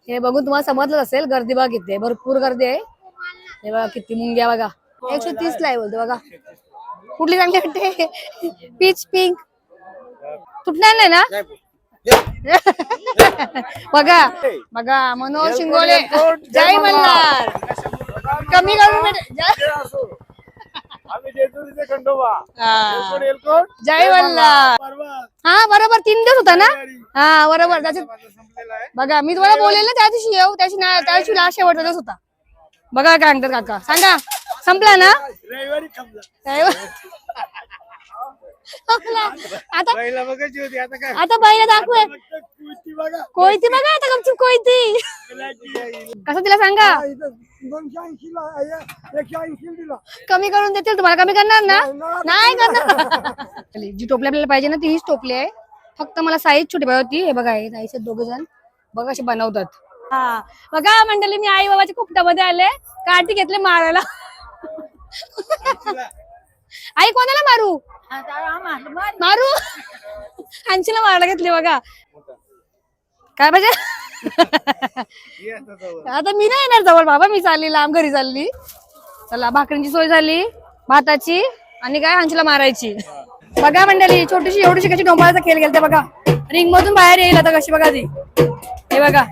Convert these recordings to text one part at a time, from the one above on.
हे बघून तुम्हाला समजलं असेल, गर्दी बघा किती आहे, भरपूर गर्दी आहे. हे बघा किती मुंग्या बघा. 130 ला आहे बोलतो बघा. कुठली चांगली वाटते? पीच पिंक तुटणार नाही ना? बघा बघा मनोज शिंगोले, जय मल्हार. कमी करून जय मल्हार. हा बरोबर 3 दिवस होता ना. हा बरोबर. बघा मी तुम्हाला बोलेल ना त्या दिवशी येऊ, त्या दिवशी लास्ट शेवटचा दिवस होता. बघा काय म्हणतात काका, सांगा. संपला ना रविवारी? आता बैला दाखवूया. कोयती बघा आता गपचूप कोयती. कसं तिला सांगा. 280 ला कमी करून देतील तुम्हाला. कमी करणार ना? नाही करणार. जी टोपली आपल्याला पाहिजे ना तीच टोपली आहे. फक्त मला साईज छोटी पाहिजे होती. हे बघा हे जायचे 2 जण बघा असे बनवतात. हा बघा मंडळी, मी आई बाबाच्या कुपटामध्ये आले, काठी घेतले मारायला. आई कोणाला मारू? मारू अंशीला मारायला घेतली बघा. काय पाहिजे? आता मी नाही येणार जवळ बाबा, मी चालली लांब, घरी चालली. चला भाकरींची सोय झाली, भाताची, आणि काय अंशीला मारायची. बघा मंडळी, छोटीशी एवढीशी कशी डोंबाळाचा खेळ खेळते बघा. रिंग मधून बाहेर येईल आता कशी बघा ती. हे बघा.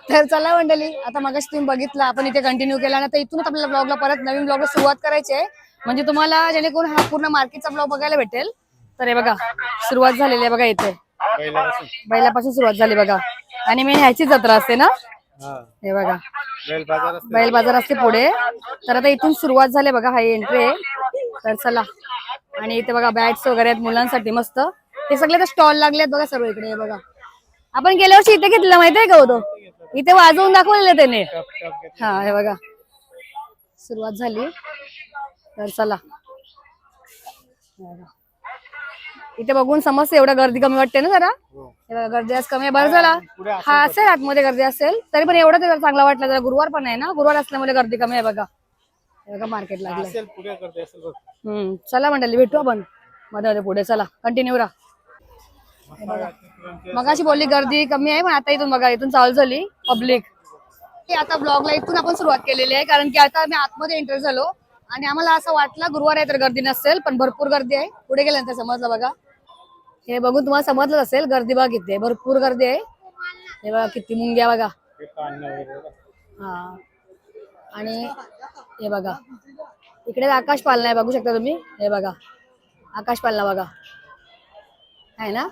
तर चला मंडळी, आता मगाशी तुम्ही बघितलं, आपण इथे कंटिन्यू केला ना, तर इथूनच आपल्याला ब्लॉगला परत नवीन ब्लॉगला सुरुवात करायची आहे. म्हणजे तुम्हाला जेणेकरून हा पूर्ण मार्केटचा ब्लॉग बघायला भेटेल. तर हे बघा सुरुवात झालेली आहे बघा, इथे बैलापासून सुरुवात झाली बघा. आणि मेन ह्याची जत्रा असते ना. हे बघा बैल बाजार असते पुढे. तर आता इथून सुरुवात झाली बघा, हा एंट्री आहे. तर चला. आणि इथे बघा बॅट्स वगैरे आहेत मुलांसाठी मस्त. ते सगळे तर स्टॉल लागले आहेत बघा सर्व इकडे. हे बघा आपण गेल्या वर्षी इथे घेतलं माहितीये का होतो, इथे वाजवून दाखवलेलं त्याने. हा हे बघा सुरुवात झाली. तर चला. इथे बघून समजते एवढं गर्दी कमी वाटते ना जरा. गर्दी आज कमी आहे, बरं झाला. हा असेल आतमध्ये गर्दी असेल, तरी पण एवढं जरा चांगला वाटलं. जरा गुरुवार पण आहे ना, गुरुवार असल्यामुळे गर्दी कमी आहे बघा. बघा मार्केट लागलं. चला मंडळी, भेटू आपण मध्ये पुढे. चला कंटिन्यू राहा. मगाशी बोलली गर्दी कमी आहे, पण आता इथून बघा इथून चालू झाली पब्लिक. आता ब्लॉगला इथून आपण सुरुवात केलेली आहे, कारण की आता आम्ही आतमध्ये एंटर झालो आणि आम्हाला असं वाटलं गुरुवार आहे तर गर्दी नसेल, पण भरपूर गर्दी आहे. पुढे गेल्यानंतर समजलं बघा. हे बघून तुम्हाला समजलं असेल, गर्दी बघा किती आहे, भरपूर गर्दी आहे. हे बघा किती मुंग्या बघा. हा आणि हे बघा इकडे आकाश पालना आहे, बघू शकता तुम्ही. हे बघा आकाश पालना बघा आहे ना.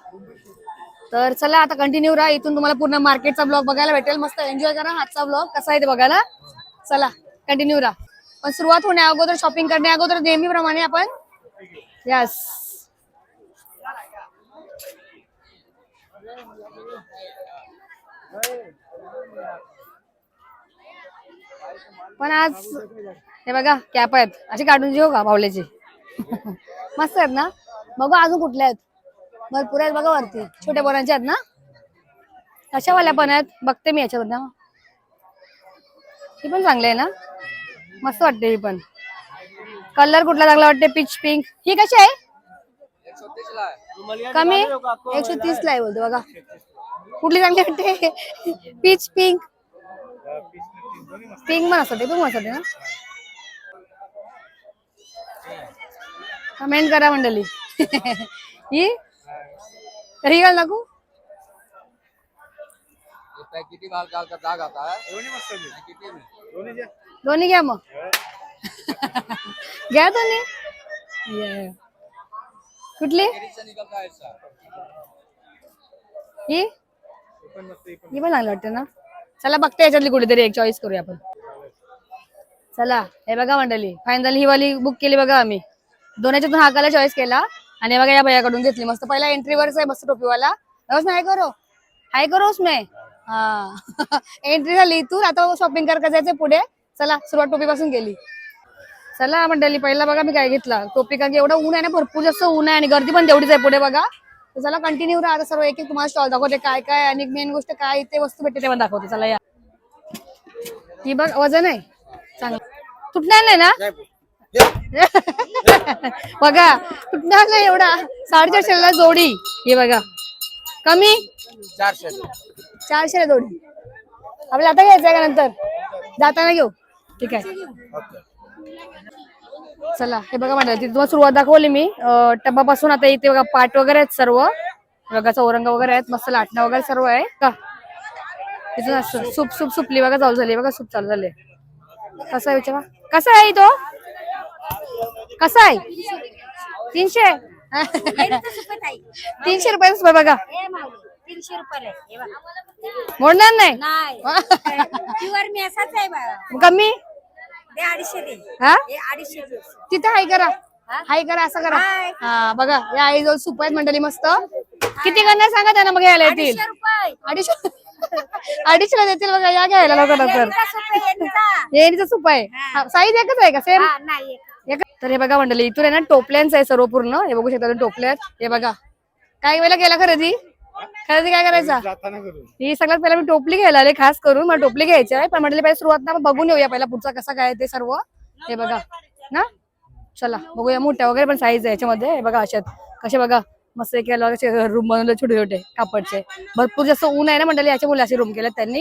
तर चला आता कंटिन्यू राहा, इथून तुम्हाला पूर्ण मार्केटचा ब्लॉग बघायला भेटेल. मस्त एन्जॉय करा आजचा ब्लॉग कसा आहे ते बघायला. चला कंटिन्यू राहा. पण सुरुवात होण्या अगोदर, शॉपिंग करण्या अगोदर नेहमीप्रमाणे आपण यस पण आज हे बघा कॅप आहेत अशी काढून घेऊ का भावल्याची. मस्त आहेत ना. बघू अजून कुठल्या आहेत, भरपूर आहेत बघा वरती. छोट्या पोरांच्या आहेत ना, कशावाल्या पण आहेत बघते मी याच्यावर. ही पण चांगली आहे ना, मस्त वाटते ही पण. कलर कुठला चांगला वाटते? Peach pink. ही कशी आहे? कमी 130 ला आहे बोलतो बघा. कुठली चांगली वाटते? Peach pink. पिंक पण असते, पण मस्त ना. कमेंट करा मंडळी. ही घाल नको. किती माल का दाग आता दोन्ही घ्या मग. घ्या दोन्ही. ये. कुठली ही ही पण चांगली वाटते ना. चला बघते याच्यातली कुठेतरी एक चॉईस करूया आपण. चला हे बघा मंडळी, फायनली ही वाली बुक केली बघा आम्ही. दोन्हीच्यातून हा कलर चॉईस केला आणि बघा या भैयाकडून घेतली. मस्त पहिला एंट्रीवरच आहे मस्त टोपीवाला. हाय करो हाय करो उसमें. हा एंट्री झाली इथून. आता शॉपिंग करायचं जायचं पुढे. चला सुरुवात टोपी पासून केली. चला मंडळी पहिला बघा मी काय घेतला टोपी, कारण की एवढं ऊन आहे ना, भरपूर जास्त ऊन आहे आणि गर्दी पण तेवढीच आहे पुढे बघा. तर चला कंटिन्यू राहा. आता सर्व एक एक तुम्हाला स्टॉल दाखवते काय काय आणि मेन गोष्ट काय इथे वस्तू भेटते तेव्हा दाखवते. चला या. ही बघ वजन आहे चांगलं, तुटणार नाही ना. बघा तुटणार नाही एवढा. 450 जोडी. हे बघा कमी 400 जोडी. आपल्याला आता घ्यायचंय का नंतर जाताना घेऊ. ठीक आहे चला. हे बघा म्हणतात तिथे तुम्हाला सुरुवात दाखवली मी टब्बापासून. आता इथे बघा पाट वगैरे आहेत सर्व. बघा चौरंग वगैरे आहेत, मस्त लाटणं वगैरे सर्व आहे का. तिथून असं सूप सूप सुपली बघा चालू झाली. बघा सूप चालू झाले. कसा आहे विचारा, कसा आहे तो, कसा आहे. 300 300 रुपये सूप आहे बघा. 300 रुपये मोडणार नाही कमी. 250 दे. हा 250 तिथे हाय करा, हाय करा असं करा. हा बघा या आई जवळ सूप आहेत मंडळी मस्त. किती करणार सांगा त्यांना, मग घ्यायला येतील. 250 250 देतील बघा. या घ्यायला लवकर लवकर. येणीचं सूप आहे. साईज एकच आहे का सेम. तर हे बघा मंडळी इथून आहे ना टोपल्यांचं आहे सर्व पूर्ण. हे बघू शकता टोपल्यात. हे बघा काय वेळेला गेला खरेदी काय करायचा. ही सगळ्यात पहिला मी टोपली घ्यायला आले खास करून. मला टोपली घ्यायची आहे पण म्हटलं पहिला सुरुवात ना बघून येऊया पहिला पुढचा कसा काय ते सर्व. हे बघा ना, चला बघूया. मोठ्या वगैरे पण साईज आहे याच्यामध्ये. हे बघा अशात कसे बघा मस्त केला रूम बनवले छोटे छोटे कापडचे. भरपूर जास्त ऊन आहे ना मंडळी याच्यामुळे असे रूम केलेत त्यांनी.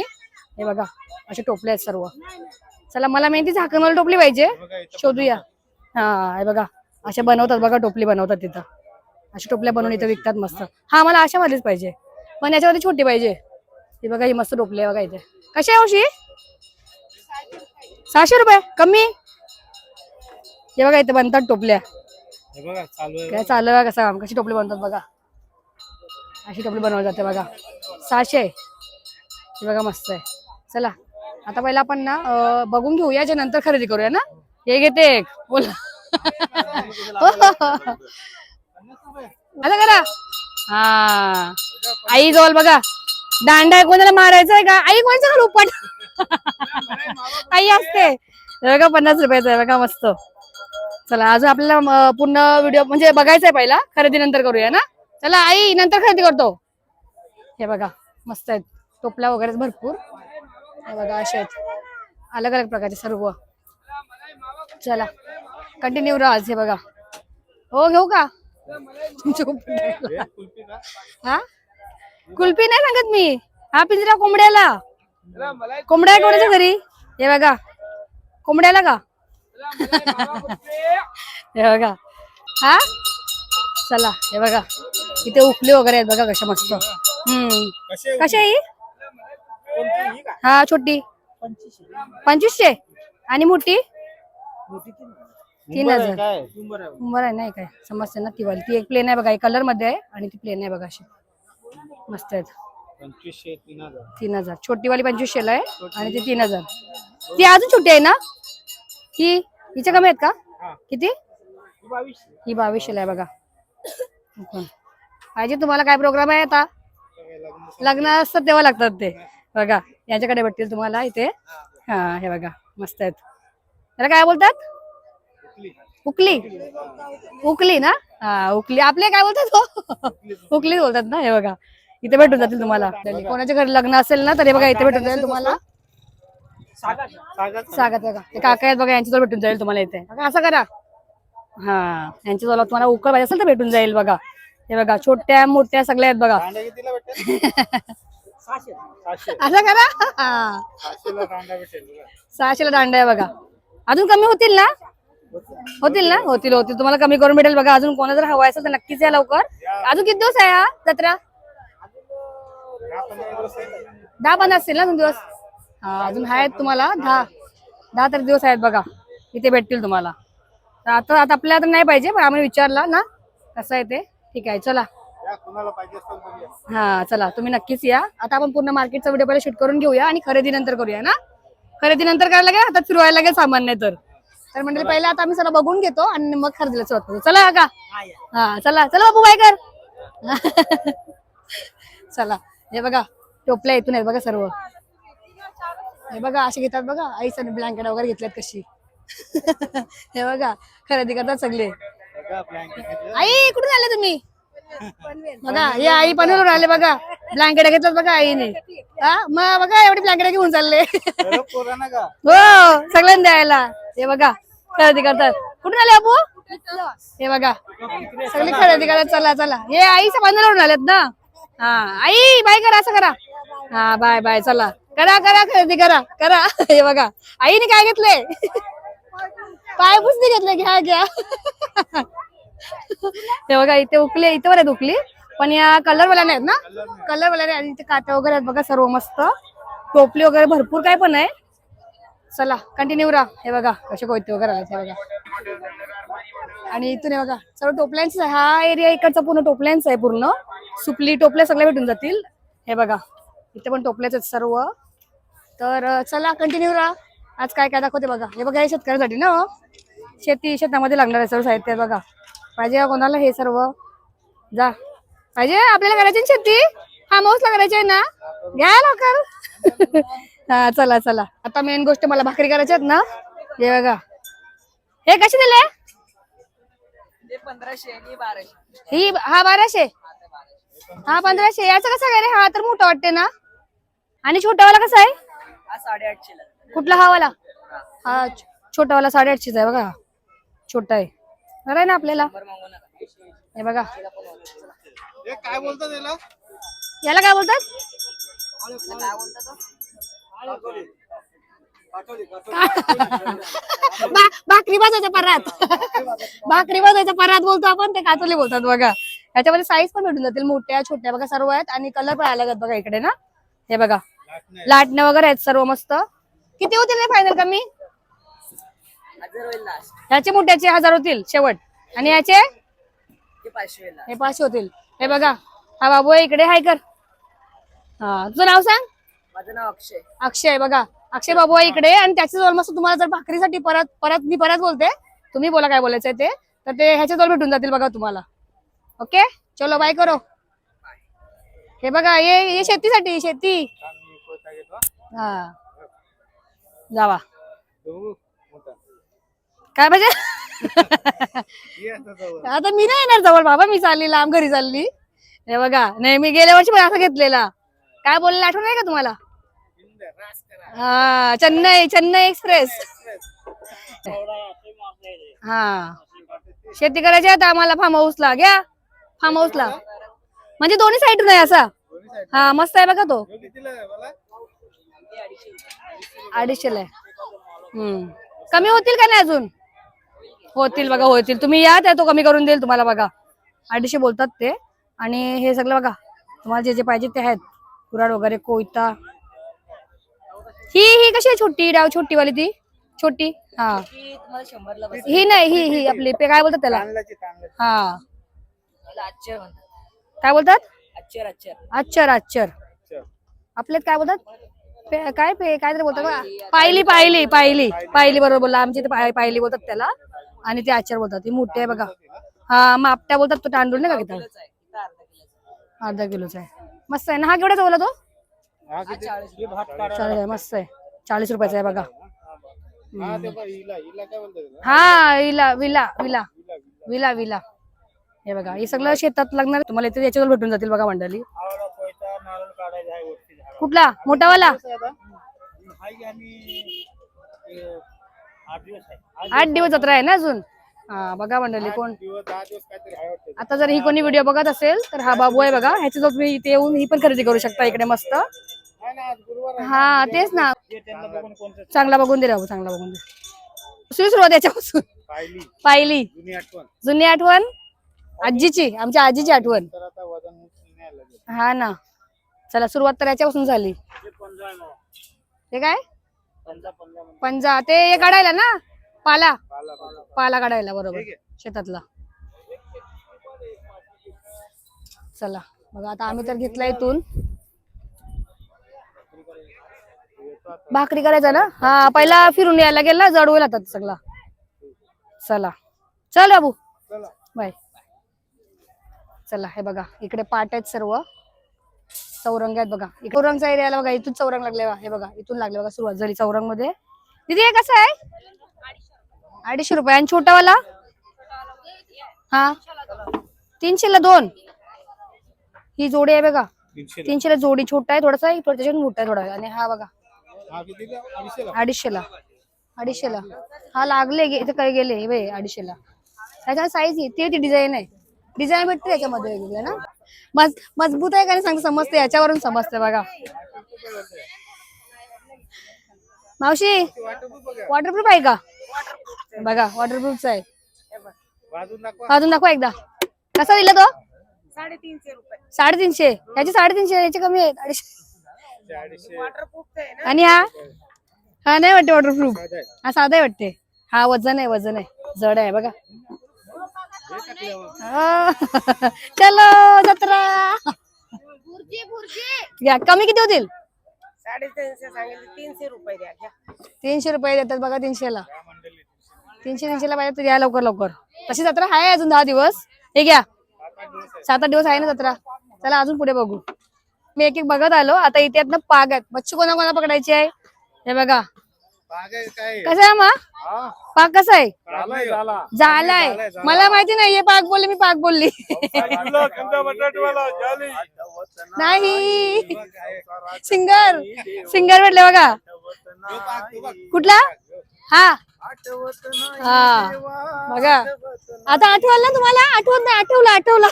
हे बघा असे टोपले आहेत सर्व. चला मला मेहनती झाकणवाली टोपली पाहिजे, शोधूया. हा हे बघा अशा बनवतात बघा, टोपली बनवतात तिथं. अशा टोपल्या बनवून इथं विकतात मस्त. हा मला अशामध्येच पाहिजे पण याच्यामध्ये छोटी पाहिजे. ही बघा ही मस्त टोपली आहे बघा इथे. कशी आहे औषधी. 600 रुपये कमी. हे बघा इथे बनतात टोपल्या. काय चालू आहे कसं काम, कशी टोपली बनतात बघा. अशी टोपली बनवली जाते बघा. 600. हे बघा मस्त आहे. चला आता पहिला आपण ना बघून घेऊया, जे नंतर खरेदी करूया ना. हे घेते एक बोला असं करा. हा आई जवळ बघा दांडा आहे, कोणाला मारायचा आहे का. आई कोणाच्या घर उपट आई असते. बघा 50 रुपयाचा आहे बघा मस्त. चला अजून आपल्याला पूर्ण व्हिडिओ म्हणजे बघायचा आहे, पहिला खरेदी नंतर करूया ना. चला आई नंतर खरेदी करतो. हे बघा मस्त आहेत टोपल्या वगैरे भरपूर. हे बघा असे आहेत अलग अलग प्रकारचे सर्व. चला कंटिन्यू राहा. हे बघा हो घेऊ का. हा कुल्फी नाही सांगत मी. हा पिंजरा कोंबड्याला. कोंबड्या आहे कोणाच्या घरी. हे बघा कोंबड्याला का. हे बघा हा चला. हे बघा इथे उकली वगैरे आहेत बघा कशा मस्त. कशा ही. हा छोटी 2500 आणि मोठी 3000. उंबर आहे नाही काय समजते ना ती वाली. ती एक प्लेन आहे बघा, एक कलर मध्ये आहे आणि ती प्लेन आहे बघा अशी मस्त आहेत. 3000. छोटी वाली 2500 ला आहे आणि ती 3000. ती अजून छोटी आहे ना. ही हिच्या कमी आहेत का किती. ही 2200 ला आहे बघा. पाहिजे तुम्हाला काय प्रोग्राम आहे आता. लग्न असतात तेव्हा लागतात ते बघा. यांच्याकडे भेटतील तुम्हाला इथे. हा हे बघा मस्त आहेत. त्याला काय बोलतात. उकली उकली ना. हा उकली आपले काय बोलतात उकली बोलतात ना. हे बघा इथे भेटून जातील तुम्हाला. कोणाच्या घरी लग्न असेल ना तर हे बघा इथे भेटून जाईल तुम्हाला. सागत बघा ते काका आहेत बघा, यांच्याजवळ भेटून जाईल तुम्हाला इथे. असं करा. हा यांच्याजवळ तुम्हाला उकळ पाहिजे असेल तर भेटून जाईल बघा. हे बघा छोट्या मोठ्या सगळ्या आहेत बघा. असं करा. 600 ला दांडा आहे बघा. अजून कमी होतील ना. होतील ना. होतील होतील तुम्हाला कमी करून भेटेल बघा. अजून कोणा जर हवा असेल तर नक्कीच या लवकर. अजून किती दिवस आहे हा जत्रा. 10-15 असतील ना अजून दिवस. हा अजून आहेत तुम्हाला 10 तरी दिवस आहेत बघा, इथे भेटतील तुम्हाला. तर आता आपल्याला तर नाही पाहिजे, पण आम्ही विचारला ना कसं आहे ते. ठीक आहे चला. हा चला तुम्ही नक्कीच या. आता आपण पूर्ण मार्केटचा व्हिडिओ पहिले शूट करून घेऊया आणि खरेदी नंतर करूया ना. खरेदी नंतर करायला लागेल, हातात फिरवायला लागेल सामान नाही तर म्हणजे पहिले आता आम्ही सगळं बघून घेतो आणि मग खरेदीला सुरुवात करू. चला का. हा चला चला बाबू बाय कर. चला हे बघा टोपल्या इथून आहेत बघा सर्व. हे बघा असे घेतात बघा, आईचं ब्लँकेट वगैरे घेतल्यात कशी. हे बघा खरेदी करतात सगळे. आई कुठून आले तुम्ही. बघा हे आई पनवेलवरून आले बघा, ब्लँकेट घेतलं बघा आईने. हा मग बघा एवढी ब्लँकेट घेऊन चालले. हो सगळ्यांना द्यायला. हे बघा खरेदी करतात. कुठून आले बाबू. हे बघा सगळी खरेदी करतात. चला चला हे आईच्या पनवेलवरून आलेत ना. हा आई बाय करा, असं करा. हा बाय बाय. चला करा करा खरेदी करा करा. हे बघा आईने काय घेतलंय. पाय पुसणी घेतले. घ्या घ्या. हे बघा इथे उकली, इथे बरं उकली, पण या कलरवाल्या नाहीत ना. कलरवाल्या नाही. आणि इथे कात्या वगैरे आहेत बघा सर्व मस्त. टोपली वगैरे भरपूर काय पण आहे. चला कंटिन्यू राहा. हे बघा कसे कोयते वगैरे आले बघा. आणि इथून हे बघा सर्व टोपल्यांच. हा एरिया इकडचा पूर्ण टोपल्यांचा आहे. पूर्ण सुपली टोपल्या सगळ्या भेटून जातील. हे बघा इथे पण टोपल्याच आहेत सर्व. तर चला कंटिन्यू राहा. आज काय काय दाखवते बघा. हे बघा हे शेतकऱ्यांसाठी ना, शेतामध्ये लागणार सर्व साहित्य बघा. पाहिजे का कोणाला हे सर्व. जा पाहिजे आपल्याला करायची ना शेती. फार्म हाऊसला करायची आहे ना, घ्या लवकर. हा चला चला. आता मेन गोष्ट मला भाकरी करायच्या आहेत ना. हे बघा हे कसे दिले. 1500 आणि 1200. ही हा 1200. हा 1500. याचा कसा काय रे. हा तर मोठा वाटते ना. आणि छोटावाला कसा आहे. हा 850 ला. कुठला हा वाला. हा छोटावाला 850 आहे बघा. छोटा आहे बरं आहे ना आपल्याला. हे बघा काय बोलतात याला. याला काय बोलतात. भाकरी भाजायच्या परात. भाकरी भाजायच्या परात बोलतो आपण, ते काचोली बोलतात बघा. याच्यामध्ये साईज पण भेटून जातील, मोठ्या छोट्या बघा सर्व आहेत. आणि कलर पण अलग आहेत बघा इकडे ना. हे बघा लाटणे वगैरे आहेत सर्व मस्त. किती होतील फायनल कमी. 1000 होईल लास्ट. ह्याचे मोठ्याचे 1000 होतील शेवट. आणि याचे ते 500 होईल. हे 500 होतील. हे बघा हा बाबू आहे इकडे. हाय कर. हा तुझं नाव सांग. माझं नाव अक्षय. अक्षय आहे बघा. अक्षय बाबू आहे इकडे. आणि त्याच्या जवळ मस्त तुम्हाला जर भाकरीसाठी मी परत बोलते, तुम्ही बोला काय बोलायचंय ते. तर ते ह्याच्या जवळ भेटून जातील बघा तुम्हाला. ओके चलो बाय करो. हे बघा हे शेतीसाठी शेती. हा जावा काय पाहिजे. आता मी नाही येणार जवळ बाबा, मी चालली लांब घरी चालली. हे बघा नाही मी गेल्या वर्षी पण असं घेतलेला. काय बोलले आठवण आहे का तुम्हाला. हा चेन्नई चेन्नई एक्सप्रेस. हा शेती करायची आता आम्हाला फार्म हाऊसला. घ्या फार्म हाऊसला. म्हणजे दोन्ही साईड नाही असा. हा मस्त आहे बघा तो. 250 आहे. कमी होतील का नाही अजून. होतील बघा होतील. तुम्ही या त्या तो कमी करून देईल तुम्हाला बघा. 250 बोलतात ते. आणि हे सगळं बघा तुम्हाला जे जे पाहिजे ते आहेत. कुराड वगैरे कोयता. ही कशी आहे छोटी डाव छोटी वाली ती छोटी. हा ती तुम्हाला 100 ला बसेल. ही नाही ही आपली काय बोलतात त्याला. हा त्याला अच्चर म्हणतात. काय बोलतात. अच्चर अच्चर. अच्छर अच्छर. आपल्यात काय बोलतात. काय तरी बोलतात बघा. पायली पायली पायली पायली बरोबर बोलला. आमच्या इथे पायली बोलतात त्याला. आणि ते आचार बोलतात. ती मोठी आहे बघा. हा मापट्या बोलतात. तो तांदूळ नाही का घेतात. अर्धा किलोचा आहे. मस्त आहे ना. हा केवढ्याचा बोला तो. 40 मस्त आहे. 40 रुपयाचा आहे बघा. हा villa villa villa villa villa. हे बघा हे सगळं शेतात लागणार तुम्हाला. इथे याच्यावर भेटून जातील बघा मंडळी. कुठला मोठावाला. 8 दिवस जत्रा आहे ना अजून. हा बघा मंडळी कोण आता जर ही कोणी व्हिडिओ बघत असेल तर हा बाबू आहे बघा. ह्याच्या जवळ तुम्ही इथे येऊन ही पण खरेदी करू शकता इकडे मस्त. हा तेच ना. चांगला बघून दे राहू. चांगला बघून दे. दुसरी सुरुवात याच्यापासून. पाहिली जुनी आठवण आजीची. आमच्या आजीची आठवण. हा ना चला सुरुवात तर याच्यापासून झाली. हे काय पंजा ते हे काढायला ना पाला पाला काढायला बरोबर शेतातला. चला बघा आता आम्ही तर घेतला इथून भाकरी करायचा ना. हा पहिला फिरून यायला गेला जड होईल आता सगळा. चला चल बाबू बाय. चला हे बघा इकडे पाट आहेत सर्व चौरंग आहेत बघा. चौरंगचा एरियाला बघा इथून चौरंग लागले. हे बघा इथून लागले बघा सुरुवात झाली चौरंग मध्ये. दीदी हे कसं आहे 250 रुपये आणि छोटावाला हा 300 ला 2. ही जोडी आहे बघा 300 ला जोडी. छोटा आहे थोडासा त्याच्यातून मोठा आहे थोडा. आणि हा बघा 250 ला 250 ला. हा लागले इथे काही गेले 250 ला. त्याच्या साईज ती डिझाईन आहे. डिझाईन भेटते त्याच्यामध्ये वेगवेगळे ना. मजबूत आहे का नाही सांगते समजते याच्यावरून समजते बघा. मावशी वॉटरप्रूफ आहे का बघा. वॉटरप्रूफचा आहे. वाजून दाखवा एकदा. कसा दिला तो 350 रुपये. 350. याचे 350 याचे कमी आहेत 250. आणि हा नाही वाटते वॉटरप्रूफ. हा साधा आहे वाटते. हा वजन आहे जड आहे बघा. चलो जत्रा. घ्या कमी किती होतील 350 सांगितले 300 रुपये द्या. 300 रुपये देतात बघा. 300 ला 300 ला पाहिजे तर घ्या लवकर. तशी जत्रा आहे अजून 10 दिवस. हे घ्या 7-8 दिवस आहे ना जत्रा. चला अजून पुढे बघू. मी एक बघत आलो. आता इथे आहेत ना पाग आहेत. मच्छी कोणा पकडायची आहे हे बघा. कसं आहे मग पाग कसा आहे झालाय. मला माहिती नाही हे पाग बोलले मी पाग बोलली नाही. सिंगर भेटले बघा. कुठला हा हा बघा. आता आठवलं ना तुम्हाला. आठवत नाही आठवला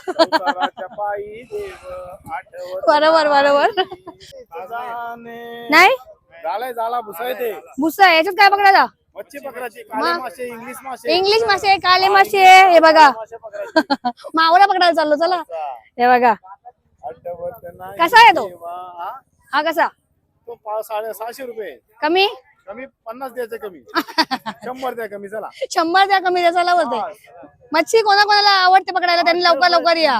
बरोबर नाही. भुसा याच्यात काय पकडायचा मच्छी पकडायची. काळे मासे, इंग्लिश मासे काले मासे. हे बघा मावळा पकडायला चाललो. चला हे बघा कसा आहे तो. हा कसा तो 650 रुपये. कमी 50 द्यायचे कमी 100 द्या कमी. चला 100 द्या कमी द्या. चला बोलते मच्छी कोणाला आवडते पकडायला त्यांनी लवकर या.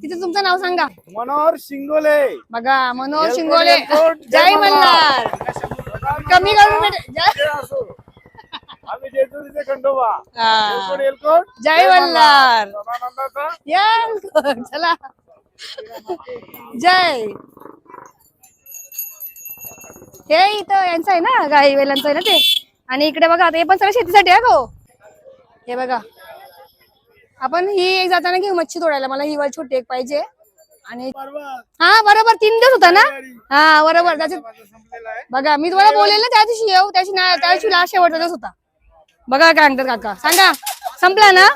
तिथे तुमचं नाव सांगा. मनोहर शिंगोले बघा मनोहर शिंगोले. जय मल्हार. कमी करून आम्ही जेजुरीचे खंडोबा. जय मल्हार. चला जय. हे इथं यांचं आहे ना गाई वेलांचं आहे ना ते. आणि इकडे बघा हे पण सगळं शेतीसाठी आहे गो. हे बघा आपण ही एक जाताना घेऊ मच्छी तोडायला. मला ही वाली छोटी एक पाहिजे. आणि हा बरोबर 3 दिवस होता ना. हा बरोबर त्याच्यात बघा मी तुम्हाला बोलेल ना त्या दिवशी येऊ. त्या दिवशी लास्ट शेवटचा दिवस होता बघा. काय म्हणतात काका सांगा. संपला ना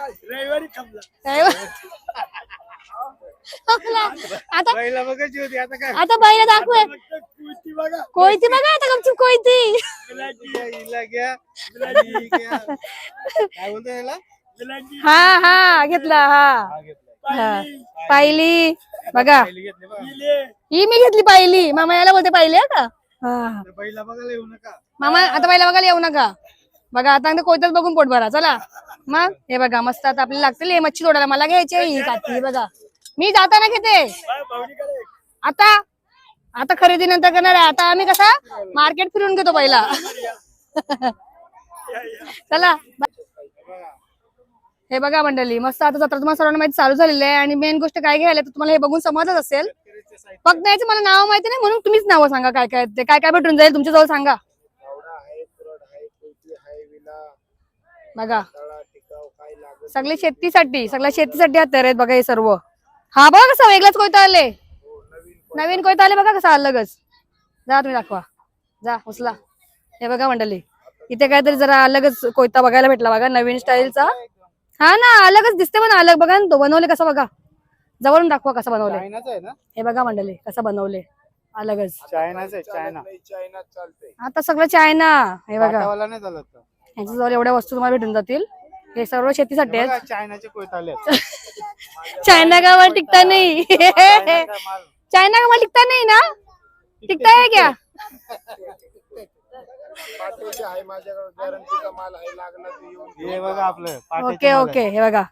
आता बाईला दाखवूया कोयती बघा. आता गपचूप कोयती हा घेतला. हा पाहिली बघा. ही मी घेतली पाहिली. मामा याला बोलते पाहिली का मामा. आता बाईला बघायला येऊ नका बघा. आता कोयत्यात बघून पोट भरा. चला मग हे बघा मस्त. आता आपल्याला लागतील हे मच्छी तोडायला. मला घ्यायची ही काठी बघा. मी जाताना घेते. आता खरेदी नंतर करणार आहे. आता आम्ही कसा मार्केट फिरून घेतो पहिला. चला हे बघा मंडळी मस्त. आता जत्रा तुम्हाला सर्वांना माहिती चालू झालेली आहे. आणि मेन गोष्ट काय घ्यायला तर तुम्हाला हे बघून समजत असेल. फक्त याचं मला नाव माहिती नाही म्हणून तुम्हीच नावं सांगा. काय काय ते काय काय भेटून जाईल तुमच्या जवळ सांगा बघा. सगळे शेतीसाठी हत्यार आहेत बघा हे सर्व. हा बघा कसं वेगळाच कोयता आले. नवीन कोयता आले बघा कसा अलगच. जा तुम्ही दाखवा जा उचला. हे बघा मंडळी इथे काहीतरी जरा अलगच कोयता बघायला भेटला बघा. नवीन स्टाईलचा. हा ना अलगच दिसते पण अलग बघा ना. तो बनवले कसा बघा. जवळून दाखवा कसं बनवले. हे बघा मंडळी कसं बनवले अलगच. आता सगळं चायना. हे बघा यांच्या जवळ एवढ्या वस्तू तुम्हाला भेटून जातील. हे सर्व शेतीसाठी आहेत. चायनाचे कोयते आले. चायना गावात टिकता नाही. चाइना का माल टिकता नहीं ना, टिकता है क्या? पाठीचे आहे माझ्याकडे, गॅरंटीचा माल आहे, लागला तर येऊन घे. हे बघा आपलं पाट्याचं ओके बघा. ओके, हे बघा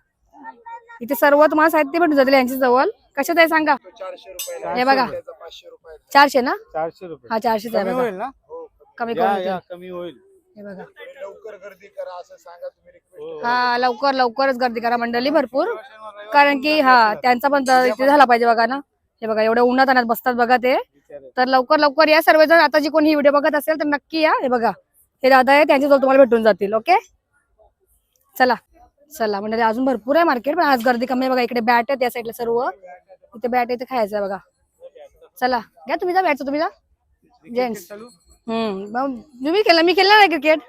इथे सर्व तुम्हाला साहित्य भेटून जातील यांच्या जवळ. कशात आहे सांगा? 400 रुपये हे बघा 500 रुपये 400 ना, 400 रुपये हा 400 आहे कमी बघा, होईल ना? कमी या करून या देतील. कमी होईल. हे बघा लवकर गर्दी करा असं सांगा तुम्ही रिक्वेस्ट. हा लवकरच गर्दी करा मंडळी भरपूर, कारण की हा त्यांचा पण इथे झाला पाहिजे बघा ना. हे बघा एवढ्या उन्हात आणत बसतात बघा ते, तर लवकर या सर्वजण. आता जी कोणी ही व्हिडिओ बघत असेल तर नक्की या. हे बघा हे दादा आहे, त्यांच्याजवळ तुम्हाला भेटून जातील. ओके चला म्हणजे अजून भरपूर आहे मार्केट, पण आज गर्दी कमी आहे बघा. इकडे बॅट आहे त्या साईडला सर्व, इथे बॅट आहे, इथे खायचं आहे बघा. चला घ्या तुम्ही जा, बॅटचं तुम्ही जा जेंट्स. तुम्ही केलं, मी केलं नाही क्रिकेट.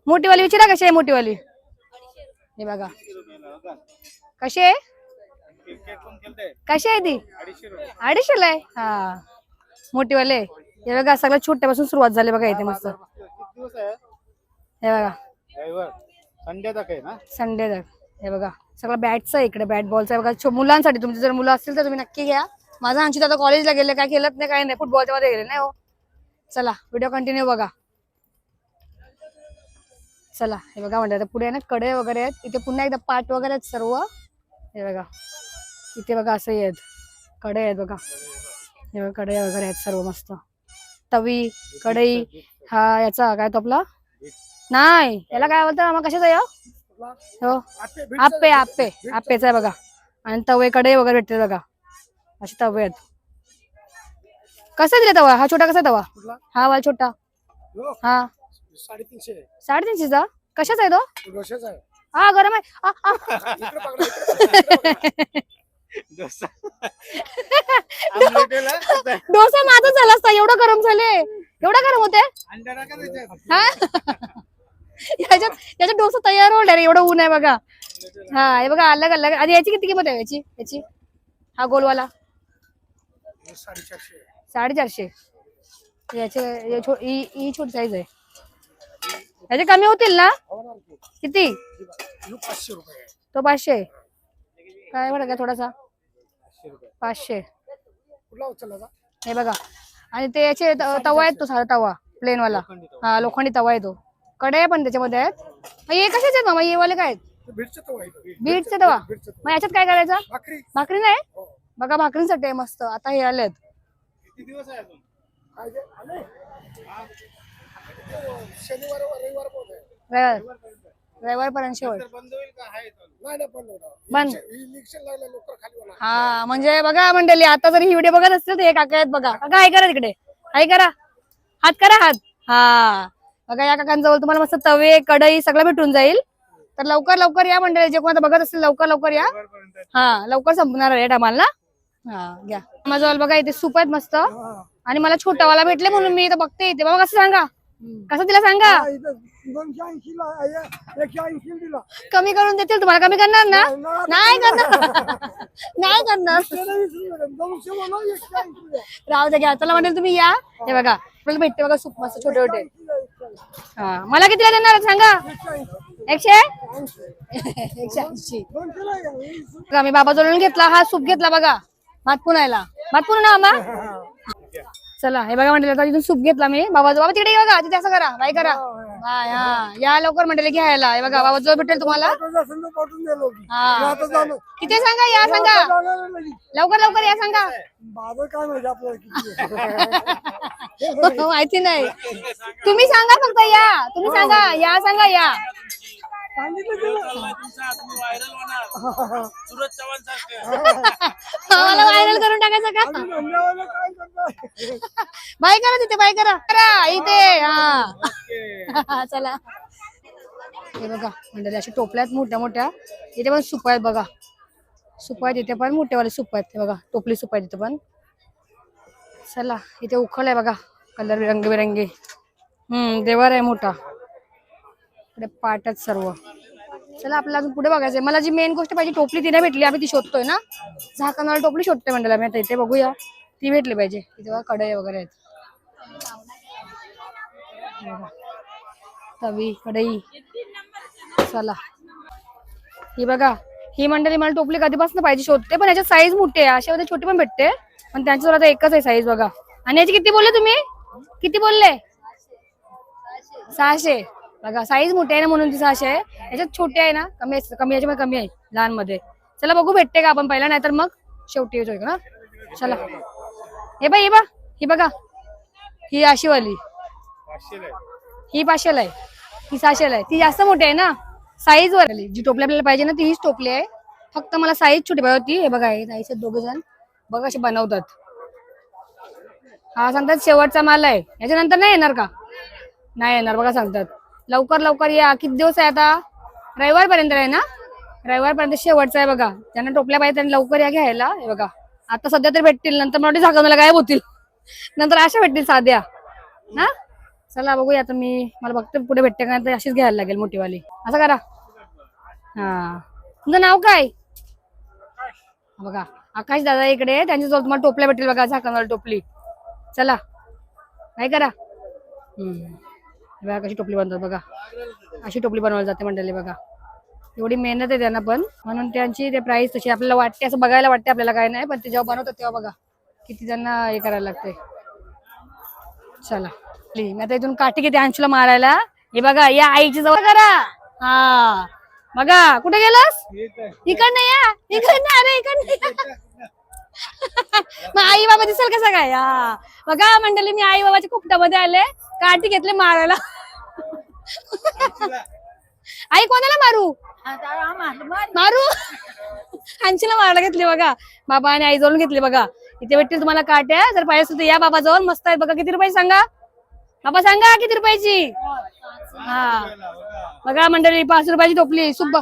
मोठीवाली विचारा कशी आहे मोठीवाली. हे बघा कशी आहे, कशी आहे ती? 250 आहे. हा मोठीवाले. हे बघा सगळं छोट्यापासून सुरुवात झाली बघा इथे मस्त. हे बघा संडे तक आहे ना, संडे तक. हे बघा सगळं बॅटचं आहे इकडे, बॅट बॉलचं आहे बघा. मुलांसाठी तुमचे जर मुलं असतील तर तुम्ही नक्की घ्या. माझा अंशित आता कॉलेजला गेले, काय खेळत नाही, काय नाही, फुटबॉलच्या मध्ये गेले नाही हो. चला व्हिडिओ कंटिन्यू बघा. चला हे बघा म्हणतात पुढे ना कडे वगैरे आहेत, इथे पुन्हा एकदा पाट वगैरे आहेत सर्व. हे बघा इथे बघा असं आहेत कडे आहेत बघा. हे बघा कडे वगैरे आहेत सर्व मस्त. तवी कढई, हा याचा काय तो आपला नाही, याला काय बोलतात मग, कशाचा हो आप्पे आप्पेचा आहे बघा. आणि तवे कढई वगैरे भेटते बघा, असे तवे आहेत. कसा दिला तवा हा? छोटा कसा तवा हा? वाला छोटा हा 350चा. कशाचा आहे तो? हा गरम आहे. डोसा माझा झाला असता, एवढा गरम झाले, एवढा गरम होते. हा याच्यात डोसा तयार होणार, एवढं ऊन आहे बघा. हा हे बघा अलग अलग. आणि याची किती किंमत आहे याची? हा गोलवाला 450. याचे ही छोटी साईज आहे, याचे कमी होतील ना? किती? 500 रुपये तो 500 काय बघा थोडासा 500. हे बघा आणि ते याचे तवा आहेत, तो साधा तवा प्लेन वाला, हा लोखंडी तवा आहे तो. कढया पण त्याच्यामध्ये आहेत. हे कशाचे आहेत मामा? हे वाले काय आहेत? बीटचे तवा. मग याच्यात काय करायचं? भाकरी नाही बघा, भाकरीसाठी आहे मस्त. आता हे आलेत. किती दिवस आहे अजून? रविवारपर्यंत शेवट बंद होईल का? आहे बंद. हा म्हणजे बघा मंडळी, आता जर ही व्हिडिओ बघत असतील तर हे काका आहेत बघा. काका हाय करा तिकडे, हाय करा, हात करा हात. हा बघा या काकांजवळ तुम्हाला मस्त तवे कढई सगळं भेटून जाईल. तर लवकर या मंडळी, जे कोण बघत असतील लवकर या. हा लवकर संपणार आहे टायमाला. हा घ्या माझ्याजवळ बघा इथे सूप आहेत मस्त. आणि मला छोटावाला भेटले म्हणून मी इथं बघते. इथे बाबा कसं सांगा, कसं तिला सांगा? 280 दिला. कमी करून देतील तुम्हाला? कमी करणार ना? नाही करणार. नाही करणार. राहू दे घ्या. चला म्हणेल तुम्ही या. हे बघा आपल्याला भेटते बघा सूप मस्त छोटे छोटे. हा मला कितीला देणार सांगा? 180. मी बाबा जवळून घेतला हा सूप घेतला बघा, भात पुणायला. भात पुणा ना मामा. चला हे बघा म्हणले, तिथून सूप घेतला मी बाबा. बाबा तिकडे ये बघा, तिथे असं करा, बाय करा. हा या लवकर म्हणले घ्यायला. हे बघा बाबा जवळ भेटेल तुम्हाला. हा किती सांगा? या सांगा लवकर या सांगा. माहिती नाही, तुम्ही सांगा फक्त या. तुम्ही सांगा या, सांगा या. मला व्हायरल करून टाकायचं का? बाय करा तिथे, बाय करा इथे. हा चला हे बघा म्हणजे अशा टोपल्यात मोठ्या मोठ्या. इथे पण सूप आहेत बघा, सूप आहेत इथे पण मोठेवाले सूप आहेत. हे बघा टोपली सूप आहेत इथे पण. चला इथे उखळ आहे बघा, कलर रंगबिरंगी. देवर आहे मोठा, इकडे पाट आहेत सर्व. चला आपल्याला अजून पुढे बघायचंय. मला जी मेन गोष्ट पाहिजे टोपली ती नाही भेटली, आम्ही ती शोधतोय ना. झाकणवाला टोपली शोधतोय म्हणलं मी आता. इथे बघूया ती भेटली पाहिजे. इथे बघा कढई वगैरे आहेत, तवी कढई. चला ही बघा ही मंडळी मला टोपली कधीपासून पाहिजे शोधते, पण याच्यात साईज मोठी आहे. अशा छोटी पण भेटते. पण त्यांच्याजवळ आता एकच आहे साईज बघा. आणि याची किती बोलले तुम्ही? किती बोलले? 600. बघा साईज मोठी आहे ना म्हणून ती 600 आहे. याच्यात छोटे आहे ना कमी याच्यामध्ये कमी आहे लहान मध्ये. चला बघू भेटते का आपण पहिला, नाहीतर मग शेवटी येतो ना. चला हे बा ही बघा, ही अशी वाली, 500 आहे. ही 500 आहे, ही 600 आहे. ती जास्त मोठी आहे ना साईज वर. जी टोपली आपल्याला पाहिजे ना ती हीच टोपली आहे, फक्त मला साईज छोटी पाहिजे होती. हे बघा हे दोघे जण बघा असे बनवतात. हा सांगतात शेवटचा माल आहे, याच्यानंतर नाही येणार का? नाही येणार बघा सांगतात. लवकर या. किती दिवस आहे आता? रविवार पर्यंत आहे ना, रविवार पर्यंत शेवटचा आहे बघा. ज्यांना टोपल्या पाहिजे त्यांनी लवकर या घ्यायला. हे बघा आता सध्या तरी भेटतील, नंतर मला झाकण मला गायब होतील, नंतर अशा भेटतील साध्या. हा चला बघूया आता. मला बघते पुढे भेटते का, तर अशीच घ्यायला लागेल मोठीवाली. असं करा. हा तुमचं नाव काय? बघा आकाश दादा इकडे, त्यांच्याजवळ तुम्हाला टोपल्या भेटेल बघा, झाकणवाली टोपली. चला काय करा. बघा कशी टोपली बनवतात बघा, अशी टोपली बनवली जाते मंडळी. बघा एवढी मेहनत आहे त्यांना पण, म्हणून त्यांची ते प्राइस तशी आपल्याला वाटते, असं बघायला वाटते आपल्याला काय नाही, पण ते जेव्हा बनवतात तेव्हा बघा किती त्यांना हे करायला लागते. चला मी आता इथून काठी घेते अंशूला मारायला. हे बघा या आईची जवळ करा. हा बघा कुठे गेलास? इकडनं या, इकडनं. अरे इकडनं मग आई बाबा दिसेल कसं काय? हा बघा मंडळी मी आई बाबाच्या कुपटामध्ये आले, काठी घेतले मारायला. आई कोणाला मारू? अंशीला मारायला घेतली बघा. बाबा आणि आई जवळ घेतली बघा. इथे भेटतील तुम्हाला काट्या, जर पाहिजे असेल तर या बाबा जवळ. मस्त आहेत बघा. किती रुपयाची सांगा बाबा, सांगा किती रुपयाची? हा बघा मंडळी 5 रुपयाची टोपली सुब्बा.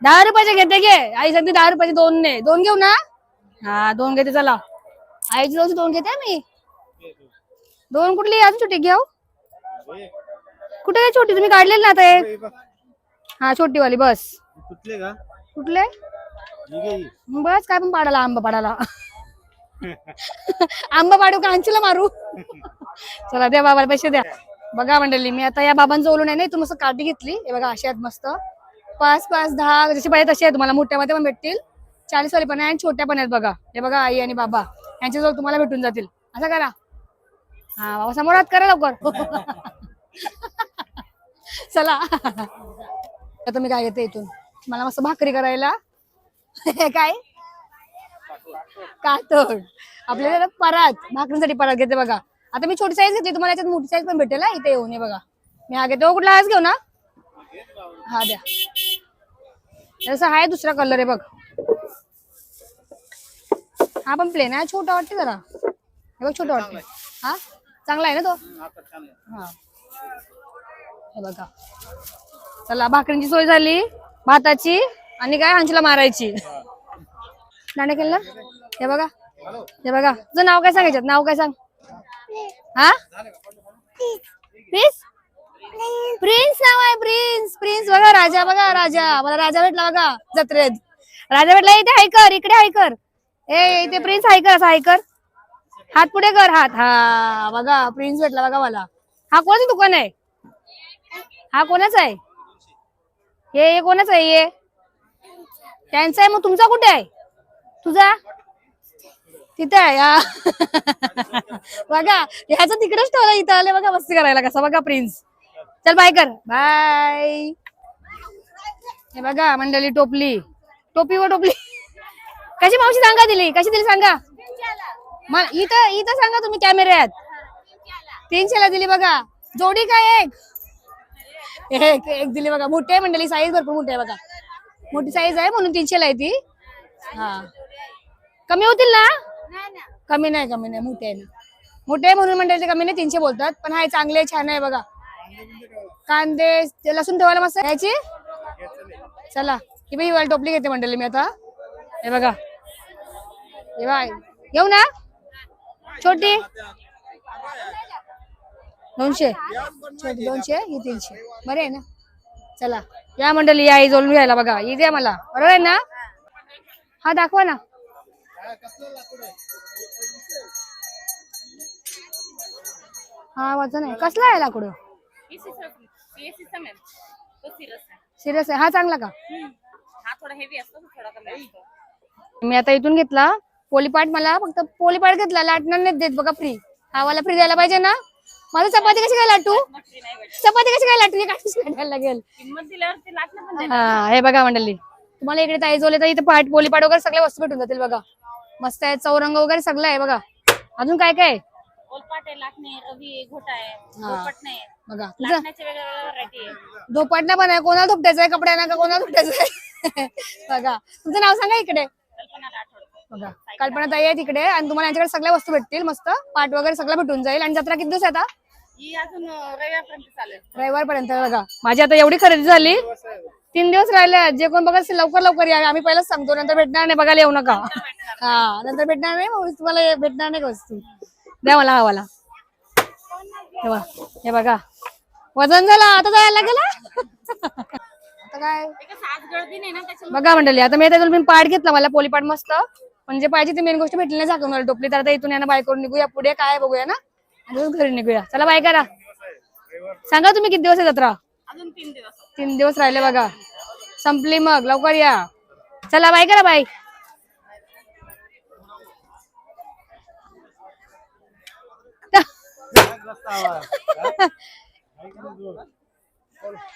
10 रुपयाचे घेते घे. आई सांगते 10 रुपयाचे दोन घेऊ ना. हा 2 घेते. चला आईची जवळ 2 घेते मी. 2 कुठली अजून छोटी घेऊ? कुठे आहे छोटी? तुम्ही काढलेली ना आता एक. हा छोटी वाली बस. कुठले का? कुठले बस काय पण पाडाला आंबा पाडाला. आंबा पाडू का अंशूला मारू? चला द्या बाबाला पैसे द्या. बघा मंडळी मी आता या बाबांचं ओळून आहे ना, इथून मस्त काठी घेतली. हे बघा अशा आहेत मस्त 5, 10 जशी पाहिजे तशी आहे. तुम्हाला मोठ्यामध्ये पण भेटतील, 40 वाली पण आहे आणि छोट्या पण आहेत बघा. हे बघा आई आणि बाबा यांच्याजवळ तुम्हाला भेटून जातील. असं करा. हा बाबा समोर हात करा लवकर. चला आता मी काय घेते इथून, मला मस्त भाकरी करायला. काय कातड आपल्याला परात, भाकरीसाठी परात घेते बघा. आता मी छोटी साईज घेतली, तुम्हाला याच्यात मोठी साईज पण भेटेल. इथे येऊन हे बघा मी हा घेते. कुठला हाच घेऊ ना? हा द्या. जसं आहे दुसरा कलर आहे बघ. हा पण प्लेन आहे, छोटा वाटते जरा. हे बघ छोटा वाटते. हा चांगला आहे ना तो. हा हे बघा. चला भाकरींची सोय झाली, भाताची आणि काय अंशूला मारायची. दांडे केलं. हे बघा हे बघा. तुझं नाव काय सांगायचं? नाव काय सांग? हा प्रिन्स. प्रिन्स नाव आहे. प्रिन्स बघा. राजा बघा, राजा. मला राजा भेटला बघा जत्रेत. राजा भेटला. इथे हायकर, इकडे हायकर. इथे प्रिन्स हायकर. असं हायकर, हात पुढे कर, हात. हा बघा प्रिन्स भेटला बघा मला. हा कोणाचं दुकान आहे? हा कोणाचा आहे? हे कोणाचं आहे? हे त्यांचं आहे. मग तुमचा कुठे आहे? तुझा तिथे आहे. बघा ह्याचं तिकडेच ठेवलं, इथं आले बघा मस्ती करायला कसा बघा प्रिन्स. चल बाय कर, बाय. हे बघा मंडळी टोपली, टोपी व टोपली. कशी मावशी सांगा दिली? कशी दिली सांगा मला. इथं सांगा तुम्ही कॅमेऱ्यात. 300 ला दिली बघा. जोडी काय? एक दिली बघा. मोठी आहे मंडळी, साईज भरपूर मोठी आहे बघा. मोठी साईज आहे म्हणून 300 ला आहे ती. हा कमी होतील ना? कमी नाही मोठे आहे ना. मोठे आहे म्हणून मंडळी कमी नाही, 300 बोलतात. पण हाय चांगले छान आहे बघा. कांदे लसूण ठेवायला मस्त याची. चला ही बाई वाली टोपली घेते मंडळी मी आता. हे बघा हे बाय घेऊ ना छोटी. 200 छोटी 200, ही 300. बरे आहे ना. चला या मंडळी या जोडून घ्यायला बघा. ही द्या मला. बरोबर आहे ना? हा दाखवा ना. हा वजन आहे. कसला आहे लाकूड? सिरियस आहे. हा चांगला का? हा थोडा हेवी असतो, थोडा कमी असतो. मी आता इथून घेतला पोलीपाट, मला फक्त पोलीपाट घेतला, लाटणार नाही देत बघा फ्री. हा वाला फ्री द्यायला पाहिजे ना. माझी चपाती कशी काय लाटू, चपाती कशी काय लाटू, कशी लाटायला लागेल. हा हे बघा मंडळी, तुम्हाला इकडे ताईजोले तर इथे पाट पोलीपाट वगैरे सगळ्या वस्तू भेटून जातील बघा. मस्त आहे, चौरंग वगैरे सगळं आहे बघा. अजून काय काय ओलपाट आहे, लाटणे, रवी, घोटा आहे, हा. धोपट नाही बघा. लाटण्याचे वेगवेगळ्या व्हरायटी आहे. धोपाटणा पण आहे, कोणाला धुपटायचं आहे कपड्यांना का कोणाला धुपटायचं आहे. बघा तुमचं नाव सांगा इकडे. कल्पना राठोड. बघा कल्पना ताई आहे तिकडे, आणि तुम्हाला यांच्याकडे सगळ्या वस्तू भेटतील. मस्त पाट वगैरे सगळं भेटून जाईल. आणि जत्रा किती दिवस आहे आता. ही अजून रविवारपर्यंत चालेल. रविवारपर्यंत. बघा माझी आता एवढी खरेदी झाली, 3 दिवस राहिले. जे कोण बघा लवकर लवकर या, आम्ही पहिलाच सांगतो, नंतर भेटणार नाही बघायला येऊ नका. हा नंतर भेटणार नाही, मग तुम्हाला भेटणार नाही वस्तू. द्या मला हवाला. हे बघा वजन झालं, आता जायला लागेल. आता काय सात गळदी नाही ना त्याच्या. बघा मंडळी, आता मी त्यातून पाट घेतला, मला पोलीपाट मस्त, म्हणजे पाहिजे ती मेन गोष्ट भेटली नाही झाकून मला टोपली. तर आता इथून यांना बाय करून निघूया, पुढे काय बघूया ना, आणि घरी निघूया. चला बाय करा. सांगा तुम्ही किती दिवस आहे जत्रा. अजून 3 दिवस. 3 दिवस राहिले बघा, संपली मग, लवकर या. चला बाय करा. बाय.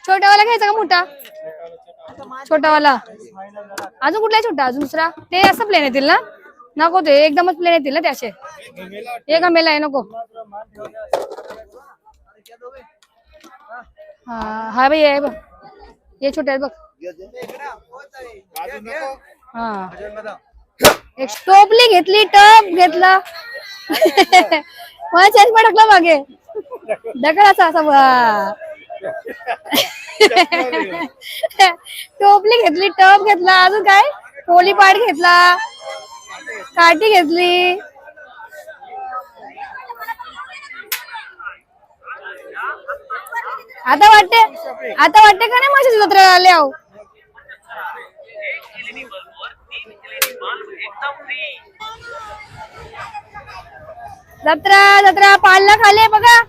छोटावाला घ्यायचा का मोठा. छोटावाला अजून कुठला छोटा, अजून दुसरा. ते असं प्लेन येतील ना, नको ते एकदमच प्लेन येतील ना ते असे. हे का मेला आहे, नको. हा हा बाई आहे बघ, हे छोटे आहेत बघ. हा एक टोपली घेतली, टप घेतला. मला चेंज पडकला मागे ढकल असा टोपली घेतली, टप घेतला, अजून काय पोलीपाट घेतला, काठी घेतली. आता वाटते का नाही माझ्या जत्रेला आले आहो. जत्रा जत्रा पालना खाली आहे बघा,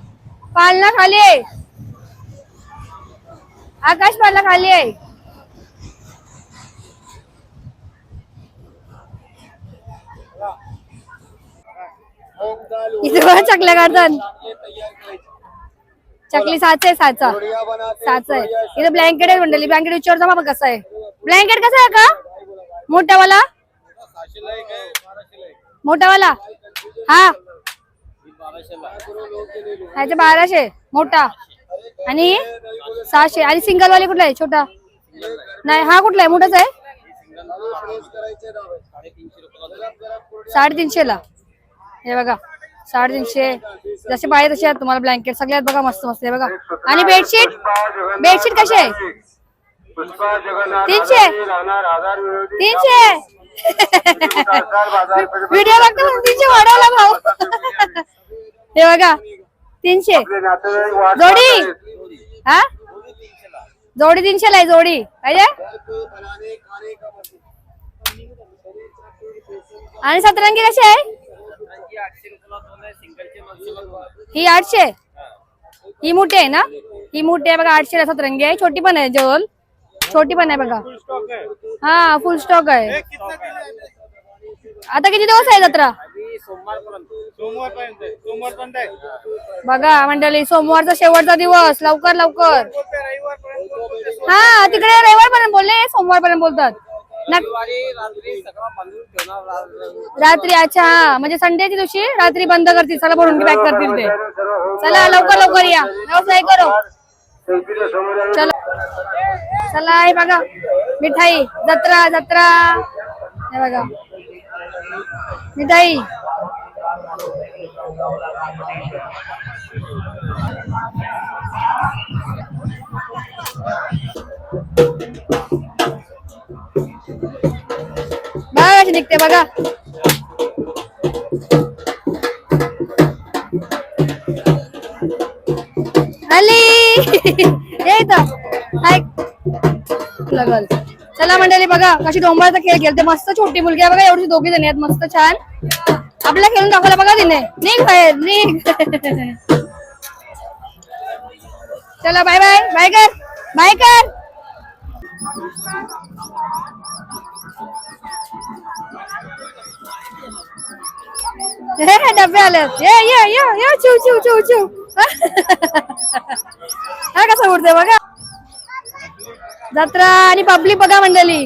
पालना खाली आहे, आकाश पालना खाली आहे. इथे बघा चकल्या काढतात. चकली साचा आहे, साचा आहे. इथे ब्लँकेट आहे मंडळी, ब्लँकेट विचारता मग कसं आहे. ब्लँकेट कसं आहे का, मोठावाला, मोठावाला. हा 1200 मोठा, आणि 600. आणि सिंगल वाले कुठला आहे, छोटा नाही, हा कुठला आहे, मोठाच आहे. 350 ला. हे बघा 350, जसे पाहिजे तसे आहेत तुम्हाला ब्लँकेट सगळ्यात बघा, मस्त मस्त आहे बघा. आणि बेडशीट, बेडशीट कशी आहे, 300. व्हिडिओ बघतो म्हणून 300 वाढवला भाऊ. हे बघा 300 जोडी. हा जोडी 300 ला आहे, जोडी पाहिजे. आणि सतरंगी कशी आहे, ही 800. ही मोठी आहे ना, ही मोठी आहे बघा, 800 ला सतरंगी आहे. छोटी पण आहे, जवळ छोटी पण आहे बघा. हा फुल स्टॉक आहे. आता किती दिवस आहे जत्रा. बघा मंडळी, सोमवारचा शेवटचा दिवस, लवकर लवकर. हा तिकडे रविवार पर्यंत बोलले, सोमवार पर्यंत बोलतात रात्री. अच्छा, हा म्हणजे संडेच्या दिवशी रात्री बंद करतील, सगळं भरून पॅक करतील ते. चला लवकर लवकर या, व्यवसाय करो. चला चला, हे बघा मिठाई, जत्रा जत्रा. हे बघा मिठाई. बघा कशी निघते बघा. आली लगल. चला मंडळी बघा कशी डोंबराचा खेळ खेळते, मस्त छोटी मुलगी आहे बघा, एवढी दोघी जणी आहेत, मस्त छान. आपला खेळून दाखवला बघा तिने. निघ बाहेर निघ. चला बाय बाय, बाय कर, बाय कर. हे डबे आलेत ये ये ये ये चिव चिव चिव चिव हा कसं उडते बघा जत्रा आणि पब्लिक बघा मंडळी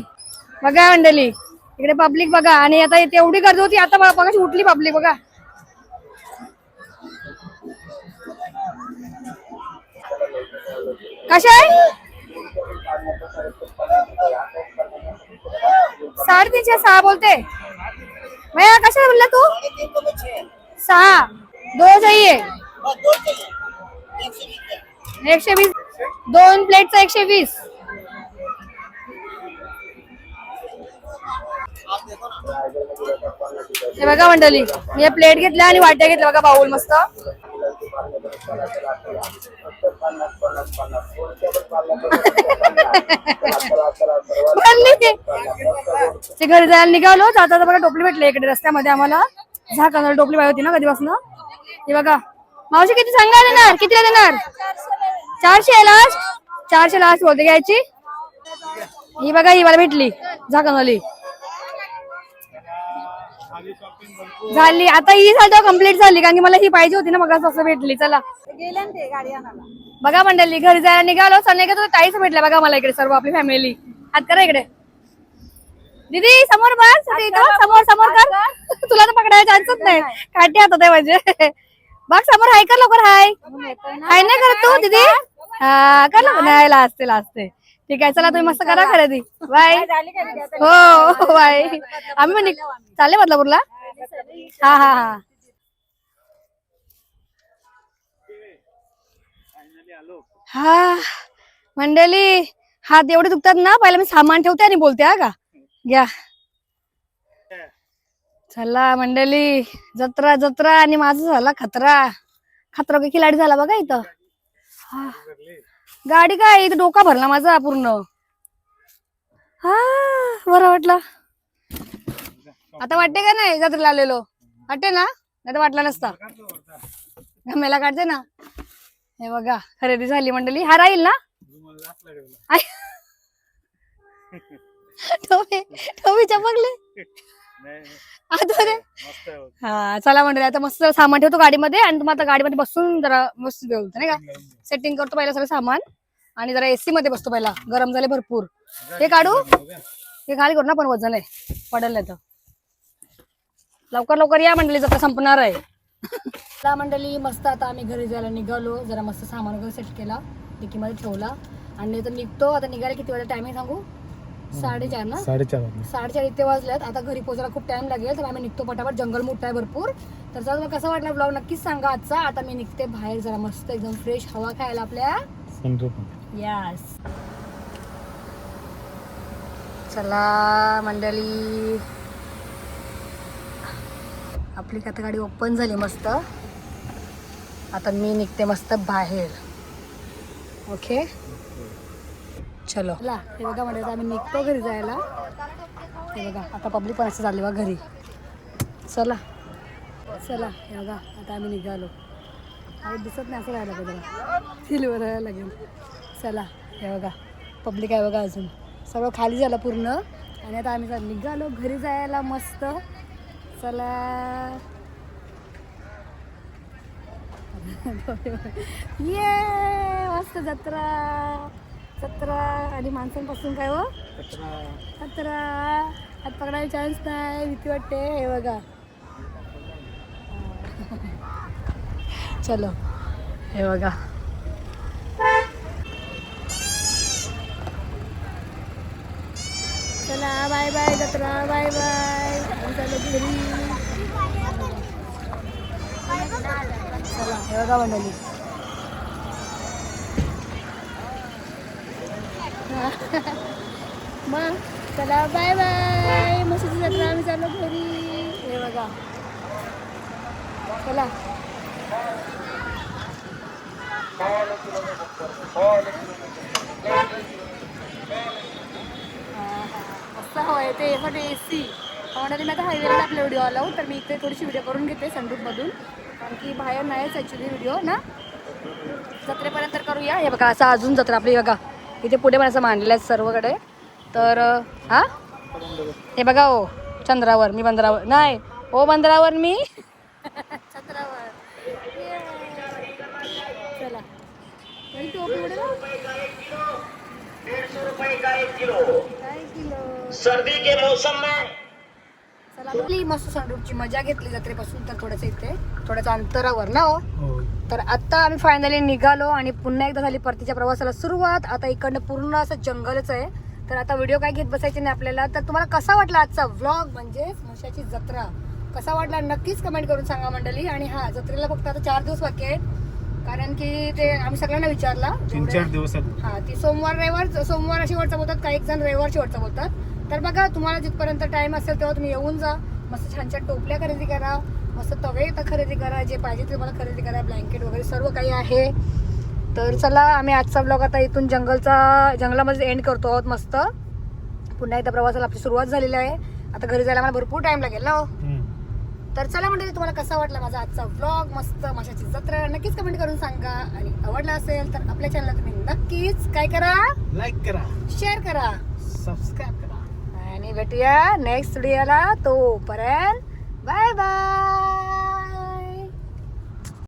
इकडे पब्लिक बघा आणि आता इथे एवढी गर्दी होती आता बघा उठली पब्लिक बघा कशा आहे 350 6 बोलते भैया कशा बोलला तू 6 दो चाहिए 120 2 प्लेटचा 120 हे बघा मंडळी मी प्लेट घेतल्या आणि वाट्या घेतल्या बघा बाउल मस्त ते घरी जायला निघालो जाता बघा टोपली भेटली इकडे रस्त्यामध्ये आम्हाला झाकाला टोपली पाहिजे होती ना कधीपासून हे बघा मावशी किती सांगा देणार कितीला देणार 400 लास्ट बोलते घ्यायची ही बघा ही मला भेटली झाकाली झाली आता ही साठा कम्प्लीट झाली कारण की मला ही पाहिजे होती ना मग असं भेटली चला बघा मंडळी घरी जायला निघालो संध्याकाळी ताईच भेटल्या बघा मला इकडे सर्व आपली फॅमिली हात करा इकडे दीदी समोर बस समोर कर तुला तर पकडायला चान्सच नाही काठी हातात आहे म्हणजे बघ समोर हाय कर लवकर हाय नाही करत तू दीदी हा कर लवकर नाही लाजते ठीक आहे चला तुम्ही मस्त करा खरेदी बाय हो बाय आम्ही पण चालले बदलापूरला हा हा मंडळी हात एवढे दुखतात ना पहिला मी सामान ठेवते आणि बोलते हा का घ्या चला मंडळी जत्रा आणि माझं झाला खतरा का खिलाडी झाला बघा इथं हा गाडी काय इथं डोका भरला माझा पूर्ण हा बरं वाटलं आता वाटते का नाही जत्रेला आलेलो वाटते ना नाही तर वाटला नसता गमेला काढते ना हे बघा खरेदी झाली मंडळी हा राहील ना टोपी चमकले हा चला मंडळी आता मस्त सामान ठेवतो गाडीमध्ये आणि तुम्हाला आता गाडीमध्ये बसून जरा मस्त बोलतो नाही का सेटिंग करतो पहिला सगळं सामान आणि जरा एसी मध्ये बसतो पहिला गरम झाले भरपूर हे काढू हे खाली करू ना पण वजन आहे पडेल नाही तर लवकर या मंडळी जत्रा संपणार आहे त्या मंडळी मस्त आता आम्ही घरी जायला निघालो जरा मस्त सामान वगैरे सेट केला डिकीमध्ये ठेवला आणि आता निघतो आता निघायला किती वाजता टायमिंग सांगू 4:30 ना 4:30 इथे वाजल्यात आता घरी पोहोचायला खूप टाइम लागेल तर आम्ही निघतो पटापट जंगल मोठा आहे भरपूर तर जर तुम्हाला कसा वाटला ब्लॉग नक्कीच सांगा आजचा आता मी निघते बाहेर जरा मस्त एकदम फ्रेश हवा खायला आपल्या यस चला मंडळी आपली आता गाडी ओपन झाली मस्त आता मी निघते मस्त बाहेर ओके चलो हे बघा म्हणजे आम्ही निघतो घरी जायला हे बघा आता पब्लिक पण असं चालले बघा घरी चला हे बघा आता आम्ही निघालो आणि दिसत नाही असं राहायला पाहिजे सिल्वर राहायला लागेल चला हे बघा पब्लिक आहे बघा अजून सगळं खाली झालं पूर्ण आणि आता आम्ही निघालो घरी जायला मस्त चला ये मस्त जत्रा आणि माणसांपासून काय हो जत्रा हात पकडायला चान्स नाही भीती वाटते हे बघा चलो हे बघा चला बाय बाय जत्रा बाय बाय चलो घरी चला हे बघा मंडळी मग चला बाय बाय मस्त जत्रा आम्ही चाललो घरी हे बघा चला मस्त हवा येते यासाठी AC म्हणून मी आता हायवेला आपला व्हिडिओ आला तर मी इथे थोडीशी व्हिडिओ करून घेते सनरूफमधून कारण की बाहेर नाहीच ॲक्च्युली व्हिडिओ ना जत्रेपर्यंत करूया हे बघा असं अजून जत्रा आपली बघा इथे पुढे पण असं मांडलेलं आहे सर्वकडे तर हा हे बघा ओ चंद्रावर मी बंदरावर नाही ओ बंदरावर मी छत्रावर चला काही टोपी उडेल काय किलो सर्दी के मौसम में चला आपली मस्त सनरूफची मजा घेतली जत्रेपासून तर थोडंसं इथे थोड्याच अंतरावर ना हो तर आता आम्ही फायनली निघालो आणि पुन्हा एकदा झाली परतीच्या प्रवासाला सुरुवात आता इकडनं पूर्ण असं जंगलच आहे तर आता व्हिडिओ काय घेत बसायचे नाही आपल्याला तर तुम्हाला कसा वाटला आजचा व्लॉग म्हणजे म्हशाची जत्रा कसा वाटला नक्कीच कमेंट करून सांगा मंडळी आणि हा जत्रेला फक्त आता 4 दिवस बाकी आहेत कारण की ते आम्ही सगळ्यांना विचारला 3-4 दिवसात हा ती सोमवार अशी शेवटचा बोलतात काही जण रविवार शेवटचा बोलतात तर बघा तुम्हाला जिथपर्यंत टाइम असेल तेव्हा तुम्ही येऊन जा मस्त छान छान टोपल्या खरेदी करा मस्त तवे खरेदी करा जे पाहिजे ते मला खरेदी करा ब्लँकेट वगैरे सर्व काही आहे तर चला आम्ही आजचा ब्लॉग आता इथून जंगलामध्ये एंड करतो आहोत मस्त पुन्हा एकदा प्रवासाला आपली सुरुवात झालेली आहे आता घरी जायला मला भरपूर टाइम लागेल ना हो तर चला म्हणजे तुम्हाला कसा वाटला माझा आजचा व्लॉग मस्त माशाची जत्रा नक्कीच कमेंट करून सांगा आणि आवडला असेल तर आपल्या चॅनलला तुम्ही नक्कीच काय करा लाईक करा शेअर करा सबस्क्राईब करा आणि भेटूया नेक्स्ट व्हिडिओला तोपर्यंत बाय बाय